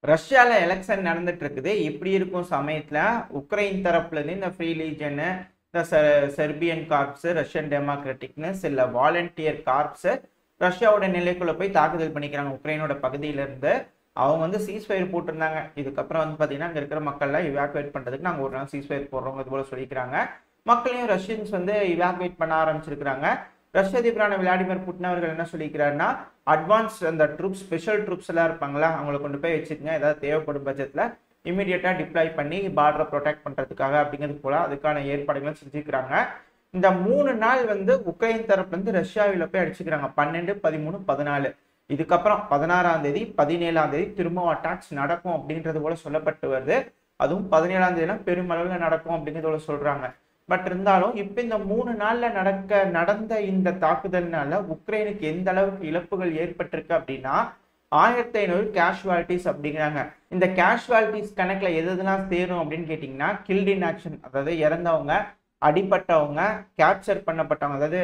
ரஷ்யால election நடந்துட்டு இருக்குது. இப்படி இருக்கும் சமயத்துல உக்ரைன் தரப்புல இருந்து இந்த ஃப்ரீ லீஜன், இந்த செர்பியன் கார்ப்ஸ், ரஷ்யன் டெமோக்ராட்டிக்னு சில வாலண்டியர் கார்ப்ஸ் ரஷ்யாவோட நிலைக்குள்ள போய் தாக்குதல் பண்ணிக்கிறாங்க. உக்ரைனோட பகுதியில இருந்து அவங்க வந்து சீஸ்ஃபயர் போட்டிருந்தாங்க. இதுக்கப்புறம் வந்து பாத்தீங்கன்னா அங்க இருக்கிற மக்கள்லாம் இவாக்குவேட் பண்றதுக்கு நாங்க ஒரு நாள் சீஸ்ஃபயர் போடுறோம் அது போல சொல்லிக்கிறாங்க. மக்களையும் ரஷ்யன்ஸ் வந்து இவாக்குவேட் பண்ண ஆரம்பிச்சிருக்கிறாங்க. ரஷ்ய அதிபரான விளாடிமிர் புட்டின் அவர்கள் என்ன சொல்லிக்கிறாருன்னா, அட்வான்ஸ் அந்த ட்ரூப்ஸ், ஸ்பெஷல் ட்ரூப்ஸ் எல்லாம் இருப்பாங்களா, அவங்களை கொண்டு போய் வச்சுக்கங்க, ஏதாவது தேவைப்படும் பட்சத்தில் இமீடியட்டா டிப்ளாய் பண்ணி பார்டரை ப்ரொடெக்ட் பண்றதுக்காக அப்படிங்கிறது போல அதுக்கான ஏற்பாடுகளை செஞ்சுக்கிறாங்க. இந்த 3 நாள் வந்து உக்ரைன் தரப்புல இருந்து ரஷ்யாவில போய் அடிச்சுக்கிறாங்க. 12, 13, 14. இதுக்கப்புறம் 16ஆம் தேதி 17ஆம் தேதி திரும்பவும் அட்டாக்ஸ் நடக்கும் அப்படின்றது போல சொல்லப்பட்டு வருது. அதுவும் 17ஆம் தேதியெல்லாம் பெருமளவில் நடக்கும் அப்படிங்கிறது போல சொல்றாங்க. பட் இருந்தாலும் இப்ப இந்த 3 நாள்ல நடந்த இந்த தாக்குதல்னால உக்ரைனுக்கு எந்த அளவுக்கு இழப்புகள் ஏற்பட்டிருக்கு அப்படின்னா 1500 கேஷுவாலிட்டிஸ் அப்படிங்கிறாங்க. இந்த கேஷுவாலிட்டிஸ் கணக்குல எதுலாம் சேரும் அப்படின்னு கேட்டீங்கன்னா, கில்ட் இன் ஆக்ஷன், அதாவது இறந்தவங்க, அடிப்பட்டவங்க, கேப்சர் பண்ணப்பட்டவங்க, அதாவது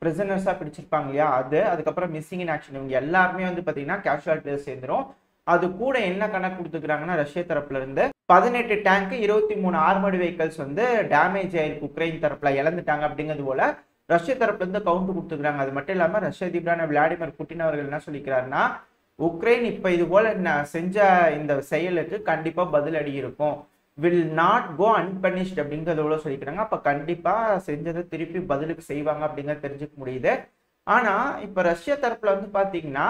பிரிசனர்ஸா பிடிச்சிருப்பாங்க இல்லையா அது, அதுக்கப்புறம் மிஸ்ஸிங் இன் ஆக்ஷன், இவங்க எல்லாருமே வந்து பாத்தீங்கன்னா கேஷுவாலிட்டிஸ் சேர்ந்துரும். அது கூட என்ன கணக்கு கொடுத்துக்கிறாங்கன்னா ரஷ்ய தரப்புல இருந்து 18 டேங்க், 23 ஆர்மர்டு வெஹிக்கல்ஸ் வந்து டேமேஜ் ஆயிருக்கு, உக்ரைன் தரப்புல இழந்துட்டாங்க அப்படிங்கிறது போல ரஷ்ய தரப்புல இருந்து கவுண்ட் கொடுத்துக்கிறாங்க. அது மட்டும் இல்லாம ரஷ்ய அதிபரான விளாடிமிர் புட்டின் அவர்கள் என்ன சொல்லிக்கிறாருன்னா, உக்ரைன் இப்ப இது போல செஞ்ச இந்த செயலுக்கு கண்டிப்பா பதில் அடி இருக்கும், வில் நாட் கோ அன்பனிஷ்ட் அப்படிங்கிறதோட சொல்லிக்கிறாங்க. அப்ப கண்டிப்பா செஞ்சதை திருப்பி பதிலுக்கு செய்வாங்க அப்படிங்கிறத தெரிஞ்சுக்க முடியுது. ஆனா இப்ப ரஷ்ய தரப்புல வந்து பாத்தீங்கன்னா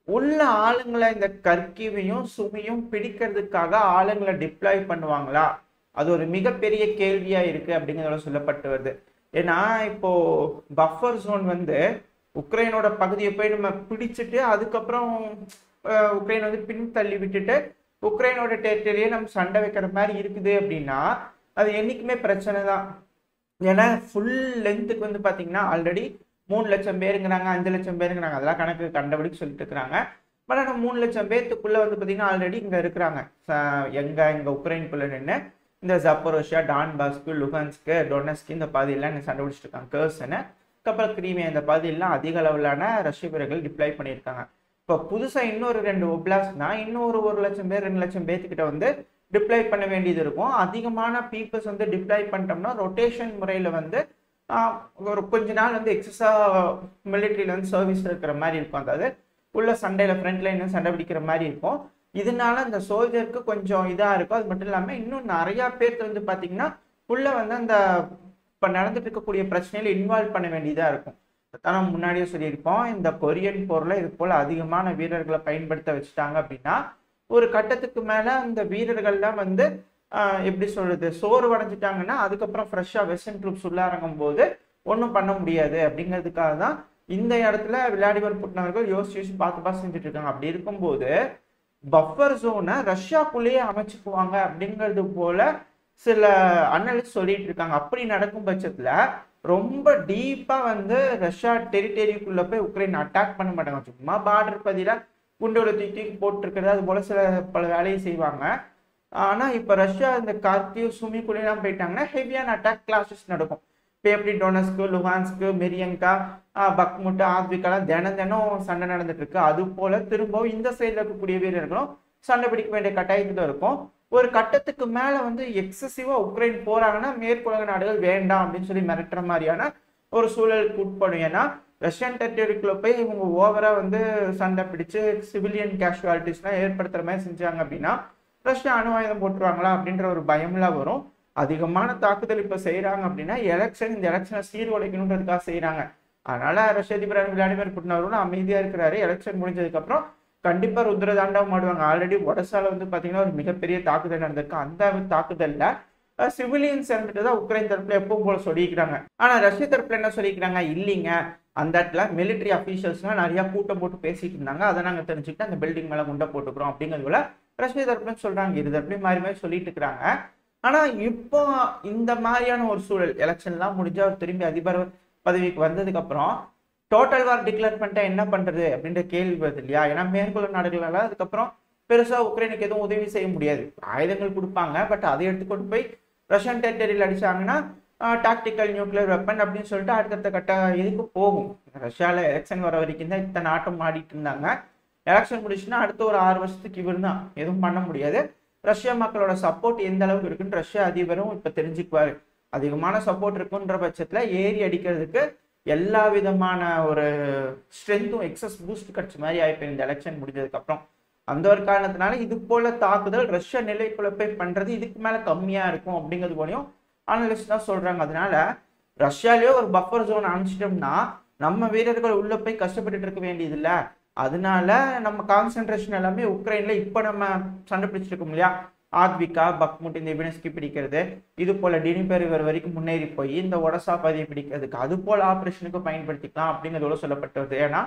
உள்ள ஆளுங்களை இந்த கர்கிவையும் சுமியும் பிடிக்கிறதுக்காக ஆளுங்களை டிப்ளாய் பண்ணுவாங்களா, அது ஒரு மிகப்பெரிய கேள்வியா இருக்கு அப்படிங்கிறத சொல்லப்பட்டு வருது. ஏன்னா இப்போ பஃபர் ஜோன் வந்து உக்ரைனோட பகுதியை போய் நம்ம பிடிச்சிட்டு அதுக்கப்புறம் உக்ரைன் வந்து பின் தள்ளி விட்டுட்டு உக்ரைனோட டெரிட்டரியை நம்ம சண்டை வைக்கிற மாதிரி இருக்குது அப்படின்னா அது என்னைக்குமே பிரச்சனை தான். ஏன்னா ஃபுல் லென்த்துக்கு வந்து பாத்தீங்கன்னா ஆல்ரெடி 3 லட்சம் பேருங்கிறாங்க, 5 லட்சம் பேருங்கிறாங்க, அதெல்லாம் கணக்கு கண்டபடிக்கு சொல்லிட்டு இருக்கிறாங்க. பட் ஆனால் 3 லட்சம் பேர்த்துக்குள்ள வந்து பார்த்தீங்கன்னா ஆல்ரெடி இங்கே இருக்கிறாங்க. இங்கே உக்ரைனுக்குள்ள நின்று இந்த ஜப்போரோஷியா, டான்பாஸ்க்கு, லுகான்ஸ்க்கு, டொனஸ்க்கு இந்த பகுதியெல்லாம் சண்டை பிடிச்சிட்டு இருக்காங்க. கர்சனு, அப்புறம் கிரீமியா, இந்த பகுதியெல்லாம் அதிக அளவிலான ரஷ்ய வீரர்கள் டிப்ளாய் பண்ணியிருக்காங்க. இப்போ புதுசாக இன்னொரு 2 ஒப்லாஸ்ட்னா இன்னொரு 1 லட்சம் பேர், 2 லட்சம் பேர்த்துக்கிட்ட வந்து டிப்ளாய் பண்ண வேண்டியது இருக்கும். அதிகமான பீப்புள்ஸ் வந்து டிப்ளாய் பண்ணிட்டோம்னா ரொட்டேஷன் முறையில் வந்து ஒரு கொஞ்ச நாள் வந்து எக்ஸஸா மிலிட்ரியில வந்து சர்வீஸ் இருக்கிற மாதிரி இருக்கும். அதாவது உள்ள சண்டையில ஃப்ரண்ட் லைன் சண்டை பிடிக்கிற மாதிரி இருக்கும். இதனால இந்த சோல்ஜருக்கு கொஞ்சம் இதா இருக்கும். அது மட்டும் இல்லாம இன்னும் நிறைய பேர்த்து வந்து பாத்தீங்கன்னா உள்ள வந்து அந்த இப்ப நடந்துட்டு இருக்கக்கூடிய பிரச்சனையில இன்வால்வ் பண்ண வேண்டியதா இருக்கும். அதான் முன்னாடியே சொல்லியிருப்போம், இந்த கொரியன் போர்ல இது போல அதிகமான வீரர்களை பயன்படுத்த வச்சுட்டாங்க அப்படின்னா ஒரு கட்டத்துக்கு மேல அந்த வீரர்கள்லாம் வந்து எப்படி சொல்றது, சோர்வடைஞ்சிட்டாங்கன்னா அதுக்கப்புறம் ஃப்ரெஷ்ஷா வெஸ்டர்ன் ட்ரூப்ஸ் உள்ள இறங்கும் போது ஒன்றும் பண்ண முடியாது அப்படிங்கிறதுக்காக தான் இந்த இடத்துல விளாடிமிர் புட்டின் அவர்கள் யோசிச்சு பார்த்து செஞ்சுட்டு இருக்காங்க. அப்படி இருக்கும்போது பஃபர் ஜோனை ரஷ்யாக்குள்ளேயே அமைச்சுக்குவாங்க அப்படிங்கிறது போல சில அனலிஸ்ட் சொல்லிட்டு இருக்காங்க. அப்படி நடக்கும் பட்சத்துல ரொம்ப டீப்பா வந்து ரஷ்யா டெரிட்டரிக்குள்ள போய் உக்ரைன் அட்டாக் பண்ண மாட்டாங்க. சும்மா பார்டர் பகுதியில குண்டுகளை தூக்கி போட்டிருக்கிறது அது போல பல வேலையை செய்வாங்க. ஆனா இப்ப ரஷ்யா இந்த கார்கிவ், சுமிக்குள்ளெல்லாம் போயிட்டாங்கன்னா ஹெவியான அட்டாக் கிளாஸஸ் நடக்கும். இப்போ எப்படி டொனஸ்க்கு, லுஹான்ஸ்க்கு, மெரியங்கா, பக்முட்டு, ஆத்விகாலாம் தினம் சண்டை நடந்துட்டு இருக்கு. அது போல திரும்பவும் இந்த சைடில் இருக்கக்கூடிய வீரர்களும் சண்டை பிடிக்க வேண்டிய கட்டாயத்துல இருக்கும். ஒரு கட்டத்துக்கு மேல வந்து எக்ஸசிவா உக்ரைன் போறாங்கன்னா மேற்குலக நாடுகள் வேண்டாம் அப்படின்னு சொல்லி மிரட்டுற மாதிரியான ஒரு சூழலுக்கு உட்படும். ஏன்னா ரஷ்யன் டெரிட்டரிக்குள்ள போய் இவங்க ஓவரா வந்து சண்டை பிடிச்சு சிவிலியன் கேஷுவாலிட்டிஸ்லாம் ஏற்படுத்துற மாதிரி செஞ்சாங்க அப்படின்னா ரஷ்யா அணு ஆயுதம் போட்டுருவாங்களா அப்படின்ற ஒரு பயம்லாம் வரும். அதிகமான தாக்குதல் இப்ப செய்யறாங்க அப்படின்னா இந்த எலெக்ஷனை சீர்குலைக்கணுன்றதுக்காக செய்யறாங்க. அதனால ரஷ்ய அதிபர் விளாடிமிர் புட்டின் அவர்களும் அமைதியா இருக்கிறாரு. எலெக்ஷன் முடிஞ்சதுக்கு அப்புறம் கண்டிப்பா ருத்ரதாண்டம் ஆடுவாங்க. ஆல்ரெடி ஒடசால வந்து பாத்தீங்கன்னா ஒரு மிகப்பெரிய தாக்குதல் நடந்திருக்கு. அந்த தாக்குதல்ல சிவிலியன்ஸ் இறந்துட்டு தான் உக்ரைன் தரப்புல எப்பவும் போல சொல்லிக்கிறாங்க. ஆனா ரஷ்ய தரப்புல என்ன சொல்லிக்கிறாங்க, இல்லைங்க அந்த இடத்துல மிலிட்டரி அபிஷியல்ஸ்லாம் நிறைய கூட்டம் போட்டு பேசிட்டு இருந்தாங்க, அதை நாங்க தெரிஞ்சுக்கிட்டு அந்த பில்டிங் மேல குண்டை போட்டுக்கிறோம் அப்படிங்கிறது போல ரஷ்ய தரப்புன்னு சொல்றாங்க. இரு தரப்புலையும் மாறி மாறி சொல்லிட்டு இருக்கிறாங்க. ஆனா இப்போ இந்த மாதிரியான ஒரு சூழல் எலெக்ஷன் எல்லாம் முடிஞ்சு அவர் திரும்பி அதிபர் பதவிக்கு வந்ததுக்கு அப்புறம் டோட்டல் வார் டிக்ளேர் பண்ணிட்டா என்ன பண்றது அப்படின்ற கேள்வி வருது இல்லையா. ஏன்னா மேற்குள்ள நாடுகளால அதுக்கப்புறம் பெருசா உக்ரைனுக்கு எதுவும் உதவி செய்ய முடியாது. ஆயுதங்கள் கொடுப்பாங்க, பட் அதை எடுத்துக்கொண்டு போய் ரஷ்யன் டெரிட்டரியில் அடிச்சாங்கன்னா டாக்டிக்கல் நியூக்ளியர் வெப்பன் அப்படின்னு சொல்லிட்டு அடுத்தடுத்த கட்ட இதுக்கு போகும். ரஷ்யால எலெக்ஷன் வர வரைக்கும் தான் இத்தனை ஆட்டம் ஆடிட்டு இருந்தாங்க. எலெக்ஷன் முடிச்சுன்னா அடுத்த ஒரு 6 வருஷத்துக்கு இவர் தான், எதுவும் பண்ண முடியாது. ரஷ்யா மக்களோட சப்போர்ட் எந்த அளவுக்கு இருக்குன்னு ரஷ்யா அதிபரும் இப்ப தெரிஞ்சுக்குவாரு. அதிகமான சப்போர்ட் இருக்குன்ற பட்சத்துல ஏறி அடிக்கிறதுக்கு எல்லா விதமான ஒரு ஸ்ட்ரென்த்தும் எக்ஸஸ் பூஸ்ட் கிடைச்ச மாதிரி ஆயிப்போம் இந்த எலெக்ஷன் முடிஞ்சதுக்கு அப்புறம். அந்த ஒரு காரணத்தினால இது போல தாக்குதல் ரஷ்யா நிலைக்குழப்பை பண்றது இதுக்கு மேல கம்மியா இருக்கும் அப்படிங்கிறது போலையும் அனலிஸ்ட் தான் சொல்றாங்க. அதனால ரஷ்யாலேயோ ஒரு பஃபர் ஜோன் அனுப்பிச்சிட்டோம்னா நம்ம வீரர்கள் உள்ள போய் கஷ்டப்பட்டுட்டு இருக்க வேண்டியது இல்லை. அதனால நம்ம கான்சென்ட்ரேஷன் எல்லாமே உக்ரைன்ல இப்ப நம்ம சண்டை பிடிச்சிருக்கோம் இல்லையா, ஆத்விகா, பக்முட், இந்த இபினஸ்கி பிடிக்கிறது, இது போல டினிபர் ரிவர் வரைக்கும் முன்னேறி போய் இந்த ஒடசா பகுதியை பிடிக்கிறதுக்கு அது போல ஆப்ரேஷனுக்கு பயன்படுத்திக்கலாம் அப்படிங்கிறதோட சொல்லப்பட்டது. ஏன்னா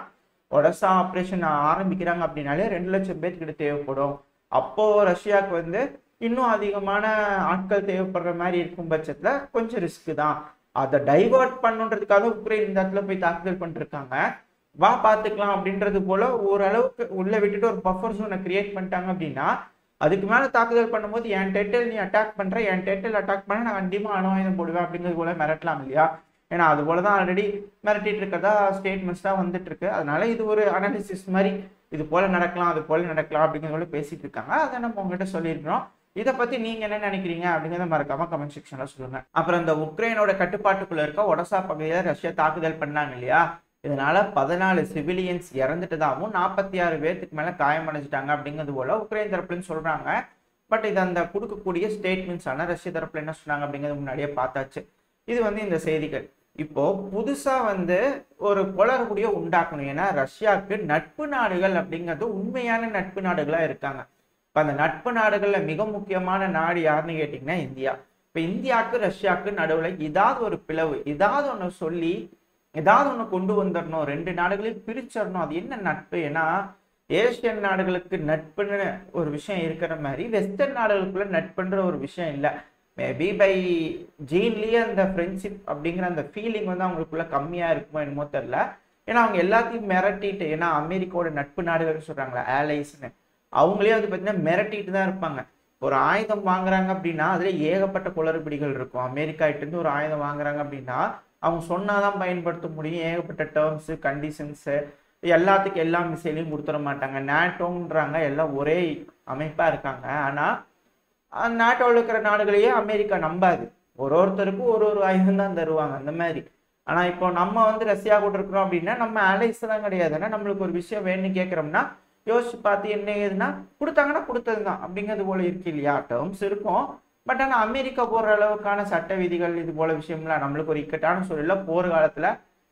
ஒடசா ஆப்ரேஷன் ஆரம்பிக்கிறாங்க அப்படின்னாலே 2 லட்சம் பேர்கிட்ட தேவைப்படும். அப்போ ரஷ்யாவுக்கு வந்து இன்னும் அதிகமான ஆட்கள் தேவைப்படுற மாதிரி இருக்கும் பட்சத்துல கொஞ்சம் ரிஸ்க் தான். அதை டைவர்ட் பண்ணுன்றதுக்காக உக்ரைன் இந்த இடத்துல போய் தாக்குதல் பண்ணிருக்காங்க. வா பார்த்துக்கலாம் அப்படின்றது போல ஓரளவுக்கு உள்ள விட்டுட்டு ஒரு பஃபர் ஜோனை கிரியேட் பண்ணிட்டாங்க அப்படின்னா அதுக்கு மேல தாக்குதல் பண்ணும்போது என் டெட்டல் நீ அட்டாக் பண்ற, என் டெட்டல் அட்டாக் பண்ண நான் கண்டிப்பா அணு ஆயுதம் போடுவேன் அப்படிங்கிறது போல மிரட்டலாம் இல்லையா. ஏன்னா அது போலதான் ஆல்ரெடி மிரட்டிட்டு இருக்கிறதா ஸ்டேட்மெண்ட்ஸ் தான் வந்துட்டு இருக்கு. அதனால இது ஒரு அனாலிசிஸ் மாதிரி இது போல நடக்கலாம் அது போல நடக்கலாம் அப்படிங்கிறத பேசிட்டு இருக்காங்க. அதை நம்ம உங்ககிட்ட சொல்லியிருக்கிறோம். இதை பத்தி நீங்க என்ன நினைக்கிறீங்க அப்படிங்கிறத மறக்காம கமெண்ட் செக்ஷன்ல சொல்லுங்க. அப்புறம் இந்த உக்ரைனோட கட்டுப்பாட்டுக்குள்ள இருக்க ஒடசா பகுதியில ரஷ்யா தாக்குதல் பண்ணாங்க இல்லையா, இதனால 14 சிவிலியன்ஸ் இறந்துட்டதாகவும் 46 பேர்த்துக்கு மேல காயமடைஞ்சிட்டாங்க அப்படிங்கிறது போல உக்ரைன் தரப்புலன்னு சொல்றாங்க. பட் இது அந்த கொடுக்கக்கூடிய ஸ்டேட்மெண்ட்ஸ் ஆன ரஷ்ய தரப்புல என்ன சொன்னாங்க அப்படிங்கிறது முன்னாடியே பார்த்தாச்சு. இது வந்து இந்த செய்திகள். இப்போ புதுசா வந்து ஒரு குளறுபடிய உண்டாக்கணும். ஏன்னா ரஷ்யாவுக்கு நட்பு நாடுகள் அப்படிங்கிறது உண்மையான நட்பு நாடுகளா இருக்காங்க. இப்ப அந்த நட்பு நாடுகள்ல மிக முக்கியமான நாடு யாருன்னு கேட்டீங்கன்னா இந்தியா. இப்ப இந்தியாவுக்கு ரஷ்யாவுக்கு நடுவுல ஏதாவது ஒரு பிளவு, ஏதாவது ஒண்ணு சொல்லி ஏதாவது ஒண்ணு கொண்டு வந்துடணும், 2 நாடுகளையும் பிரிச்சிடணும். அது என்ன நட்பு? ஏன்னா ஏசியன் நாடுகளுக்கு நட்புன்னு ஒரு விஷயம் இருக்கிற மாதிரி வெஸ்டர்ன் நாடுகளுக்குள்ள நட்புன்ற ஒரு விஷயம் இல்லை. மேபி பை ஜீன்லயே அந்த ஃப்ரெண்ட்ஷிப் அப்படிங்கிற அந்த ஃபீலிங் வந்து அவங்களுக்குள்ள கம்மியா இருக்குமோ என்னமோ தெரியல. ஏன்னா அவங்க எல்லாத்தையும் மிரட்டிட்டு, ஏன்னா அமெரிக்காவோட நட்பு நாடுகள்னு சொல்றாங்களா ஆலைஸ்ன்னு, அவங்களே வந்து பார்த்தீங்கன்னா மிரட்டிட்டு தான் இருப்பாங்க. ஒரு ஆயுதம் வாங்குறாங்க அப்படின்னா அதுல ஏகப்பட்ட குளறுபடிகள் இருக்கும். அமெரிக்கா கிட்ட இருந்து ஒரு ஆயுதம் வாங்குறாங்க அப்படின்னா அவங்க சொன்னாதான் பயன்படுத்த முடியும். ஏகப்பட்ட டேர்ம்ஸ் கண்டிஷன்ஸ் எல்லாத்துக்கும் எல்லா மிசைலையும் கொடுத்துட மாட்டாங்க. நேட்டோன்றாங்க, எல்லாம் ஒரே அமைப்பா இருக்காங்க. ஆனா நாட்டோவில் இருக்கிற நாடுகளையே அமெரிக்கா நம்பாது. ஒருத்தருக்கும் ஒரு ஆயுதம் தான் தருவாங்க அந்த மாதிரி. ஆனா இப்போ நம்ம வந்து ரஷ்யா கூட இருக்கிறோம் அப்படின்னா நம்ம அலைஸ் தான் கிடையாது. ஏன்னா நம்மளுக்கு ஒரு விஷயம் வேணும்னு கேட்குறோம்னா யோசிச்சு பார்த்து என்ன ஏதுன்னா கொடுத்தாங்கன்னா கொடுத்தது தான் அப்படிங்கிறது போல இருக்கு இல்லையா. டேர்ம்ஸ் இருக்கும், பட் ஆனால் அமெரிக்கா போடுற அளவுக்கான சட்ட விதிகள் இது போல விஷயம்லாம் நம்மளுக்கு ஒரு இக்கட்டான சூழல போர் காலத்துல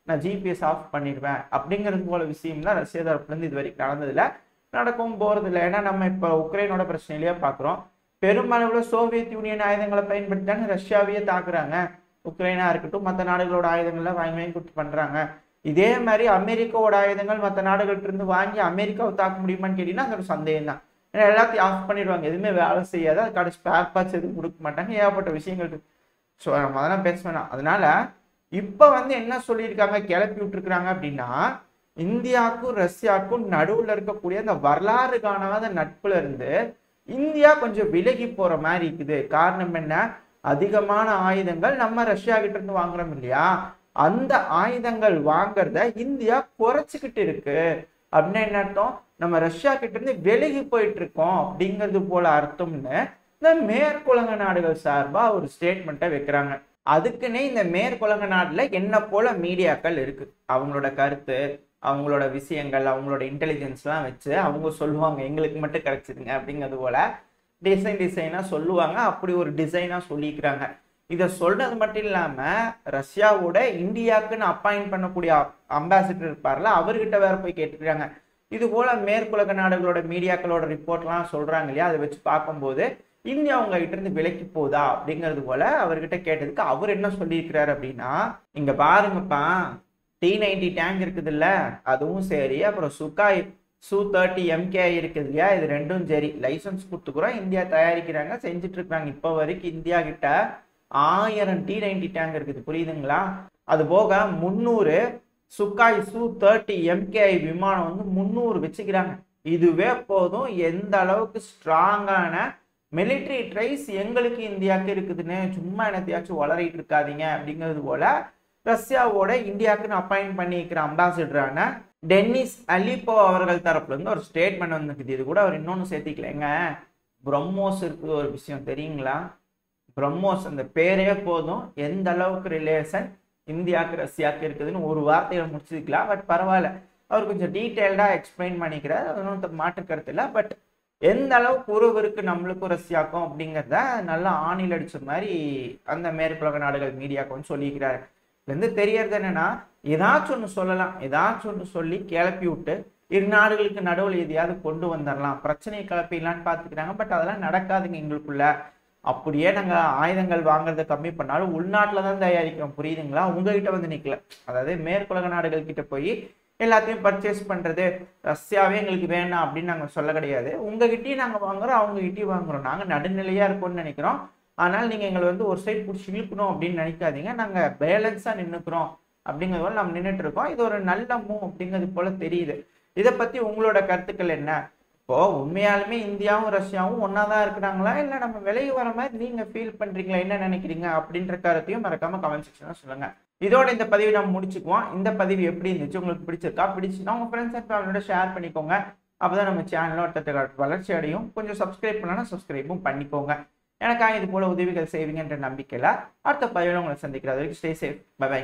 நான் ஜிபிஎஸ் ஆஃப் பண்ணிடுவேன் அப்படிங்கிறது போல விஷயம்லாம் ரஷ்யா தரப்புலேருந்து இது வரைக்கும் நடந்ததில்ல, நடக்கவும் போறதில்லை. ஏன்னா நம்ம இப்போ உக்ரைனோட பிரச்சனையிலேயே பார்க்குறோம். பெருமளவுல சோவியத் யூனியன் ஆயுதங்களை பயன்படுத்தி தானே ரஷ்யாவையே தாக்குறாங்க. உக்ரைனா இருக்கட்டும் மற்ற நாடுகளோட ஆயுதங்கள்லாம் வாங்கி வாங்கி கொடுத்து பண்றாங்க. இதே மாதிரி அமெரிக்காவோட ஆயுதங்கள் மற்ற நாடுகள்ட்ட இருந்து வாங்கி அமெரிக்காவை தாக்க முடியுமான்னு கேட்டீங்கன்னா அது ஒரு சந்தேகம் தான். ஏன்னா எல்லாத்தையும் ஆஃப் பண்ணிடுவாங்க, எதுவுமே வேலை செய்யாது, அதுக்கான ஸ்பேர் பார்ட்ஸ் எதுவும் கொடுக்க மாட்டாங்க, ஏகப்பட்ட விஷயங்கள் இருக்கு. ஸோ நம்ம அதெல்லாம் பேச வேணாம். அதனால இப்ப வந்து என்ன சொல்லியிருக்காங்க, கிளப்பி விட்டுருக்காங்க அப்படின்னா இந்தியாவுக்கும் ரஷ்யாவுக்கும் நடுவுல இருக்கக்கூடிய அந்த வரலாறு காணாத நட்புல இருந்து இந்தியா கொஞ்சம் விலகி போற மாதிரி இருக்குது. காரணம் என்ன, அதிகமான ஆயுதங்கள் நம்ம ரஷ்யா கிட்ட இருந்து வாங்குறோம் இல்லையா, அந்த ஆயுதங்கள் வாங்குறத இந்தியா குறைச்சிக்கிட்டு இருக்கு அப்படின்னா என்ன அர்த்தம், நம்ம ரஷ்யா கிட்ட இருந்து விலகி போயிட்டு இருக்கோம் அப்படிங்கிறது போல அர்த்தம்னு இந்த மேற்குலக நாடுகள் சார்பா ஒரு ஸ்டேட்மெண்ட்டை வைக்கிறாங்க. அதுக்குன்னே இந்த மேற்குலக நாடுல என்ன போல மீடியாக்கள் இருக்கு, அவங்களோட கருத்து அவங்களோட விஷயங்கள் அவங்களோட இன்டெலிஜென்ஸ்லாம் வச்சு அவங்க சொல்லுவாங்க எங்களுக்கு மட்டும் கிடைச்சிதுங்க அப்படிங்கிறது போல டிசைனா சொல்லுவாங்க. அப்படி ஒரு டிசைனா சொல்லிக்கிறாங்க. இதை சொல்றது மட்டும் இல்லாம ரஷ்யாவோட இந்தியாவுக்குன்னு அப்பாயிண்ட் பண்ணக்கூடிய அம்பாசிடர் இருப்பார்ல அவர்கிட்ட வேற போய் கேட்டுக்கிறாங்க. இது போல மேற்குலக நாடுகளோட மீடியாக்களோட ரிப்போர்ட்லாம் சொல்றாங்க இல்லையா, அதை வச்சு பார்க்கும்போது இந்தியா அவங்க கிட்ட இருந்து விலக்கி போதா அப்படிங்கிறது போல அவர்கிட்ட கேட்டதுக்கு அவர் என்ன சொல்லியிருக்கிறாரு அப்படின்னா, இங்க பாருங்கப்பா T-90 டேங்க் இருக்குது இல்ல, அதுவும் சரி, அப்புறம் சுகாய் Su-30 MK இருக்குது இல்லையா, இது ரெண்டும் சரி லைசன்ஸ் கொடுத்துக்கிறோம், இந்தியா தயாரிக்கிறாங்க செஞ்சுட்டு இருக்காங்க. இப்போ வரைக்கும் இந்தியா கிட்ட 1000 T-90 டேங்க் இருக்குது, புரியுதுங்களா. அது போக 300 சுகாய் Su-30 MK விமானம் வந்து 300 வச்சுக்கிறாங்க. இதுவே போதும் எந்த அளவுக்கு ஸ்ட்ராங்கான மிலிட்ரி ட்ரைஸ் எங்களுக்கு இந்தியாவுக்கு இருக்குதுன்னு சும்மா என்னத்தையாச்சும் வளரிட்டு இருக்காதீங்க அப்படிங்கிறது போல ரஷ்யாவோட இந்தியாவுக்குன்னு அப்பாயிண்ட் பண்ணிக்கிற அம்பாசிடரான டென்னிஸ் அலிப்போ அவர்கள் தரப்புல இருந்து ஒரு ஸ்டேட்மெண்ட் வந்துருக்குது. இது கூட அவர் இன்னொன்னு சேர்த்திக்கலைங்க. பிரம்மோஸ் இருக்குது ஒரு விஷயம் தெரியுங்களா? பிரம்மோஸ் அந்த பேரே போதும் எந்த அளவுக்கு ரிலேஷன் இந்தியாவுக்கு ரஷ்யாவுக்கு இருக்குதுன்னு ஒரு வார்த்தையில முடிச்சுக்கலாம். பட் பரவாயில்ல, அவர் கொஞ்சம் டீட்டெயில்டா எக்ஸ்பிளைன் பண்ணிக்கிறார். அது ஒன்றும் மாற்று கருத்து இல்லை. பட் எந்த அளவுக்கு உறவு இருக்கு நம்மளுக்கும் ரஷ்யாக்கும் அப்படிங்கிறத நல்லா ஆணில் அடிச்ச மாதிரி அந்த மேற்குலக நாடுகள் மீடியாவுக்கு வந்து சொல்லிக்கிறாரு. இதுலேருந்து தெரியறது என்னன்னா, ஏதாச்சும் ஒன்று சொல்லலாம், ஏதாச்சும் ஒன்று சொல்லி கிளப்பி விட்டு இரு நாடுகளுக்கு நடுவில் எதையாவது கொண்டு வந்துடலாம், பிரச்சனையை கிளப்பிடலான்னு பார்த்துக்கிறாங்க. பட் அதெல்லாம் நடக்காதுங்க எங்களுக்குள்ள. அப்படியே நாங்கள் ஆயுதங்கள் வாங்குறத கம்மி பண்ணாலும் உள்நாட்டில் தான் தயாரிக்கிறோம், புரியுதுங்களா? உங்ககிட்ட வந்து நிற்கல. அதாவது மேற்குலக நாடுகள் கிட்ட போய் எல்லாத்தையும் பர்ச்சேஸ் பண்ணுறது, ரஷ்யாவே எங்களுக்கு வேணாம் அப்படின்னு நாங்கள் சொல்ல கிடையாது. உங்ககிட்டயும் நாங்கள் வாங்குறோம், அவங்ககிட்டயும் வாங்குறோம். நாங்கள் நடுநிலையாக இருக்கோம்னு நினைக்கிறோம். ஆனால் நீங்கள் எங்களை வந்து ஒரு சைட் பிடிச்சி இழுக்கணும் அப்படின்னு நினைக்காதீங்க. நாங்கள் பேலன்ஸாக நின்றுக்கிறோம் அப்படிங்கிறது போல நம்ம நின்றுட்டு இருக்கோம். இது ஒரு நல்ல மூவ் அப்படிங்கிறது போல தெரியுது. இதை பற்றி உங்களோட கருத்துக்கள் என்ன? இப்போ உண்மையாலுமே இந்தியாவும் ரஷ்யாவும் ஒன்னா தான் இருக்கிறாங்களா, இல்லை நம்ம விலகி வர மாதிரி நீங்க ஃபீல் பண்றீங்களா, என்ன நினைக்கிறீங்க அப்படின்ற கருத்தையும் மறக்காம கமெண்ட் செக்ஷன்ல சொல்லுங்க. இதோட இந்த பதிவை நம்ம முடிச்சுக்குவோம். இந்த பதிவு எப்படி இருந்துச்சு, உங்களுக்கு பிடிச்சிருக்கா? பிடிச்சுன்னா உங்க ஃப்ரெண்ட்ஸ் அண்ட் ஃபேமிலியோட ஷேர் பண்ணிக்கோங்க. அப்பதான் நம்ம சேனலோட வளர்ச்சி அடையும். கொஞ்சம் சப்ஸ்கிரைப் பண்ணலாம், சப்ஸ்கிரைபும் பண்ணிக்கோங்க. எனக்காக இது போல உதவிகள் செய்வீங்கன்ற நம்பிக்கையில அடுத்த பதிவில் உங்களை சந்திக்கிறது வரைக்கும் ஸ்டே சேஃப். By by.